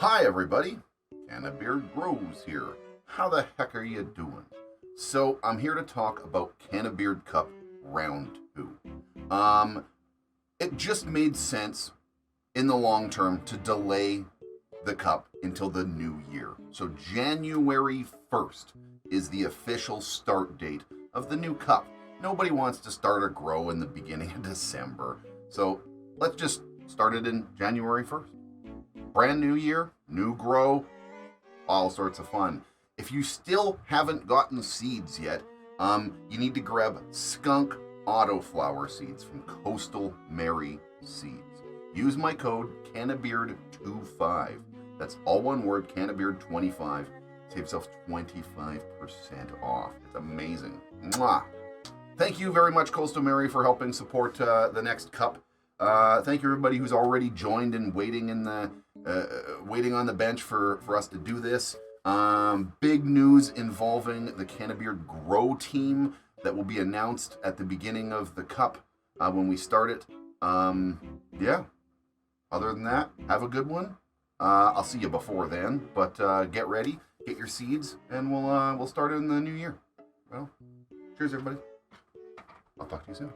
Hi everybody, Cannbeard Grows here. How the heck are you doing? So I'm here to talk about Cannbeard Cup Round 2. It just made sense in the long term to delay the cup until the new year. So January 1st is the official start date of the new cup. Nobody wants to start a grow in the beginning of December. So let's just start it in January 1st. Brand new year, new grow, all sorts of fun. If you still haven't gotten seeds yet, you need to grab skunk autoflower seeds from Coastal Mary Seeds. Use my code CANNABIRD25. That's all one word, CANNABIRD25. Save yourself 25% off. It's amazing. Mwah! Thank you very much, Coastal Mary, for helping support the next cup. Thank you everybody who's already joined and waiting in the waiting on the bench for us to do this. Big news involving the Cannabis Grow team that will be announced at the beginning of the cup when we start it. Yeah. Other than that, have a good one. I'll see you before then, but get ready, get your seeds, and we'll start in the new year. Well, cheers everybody. I'll talk to you soon.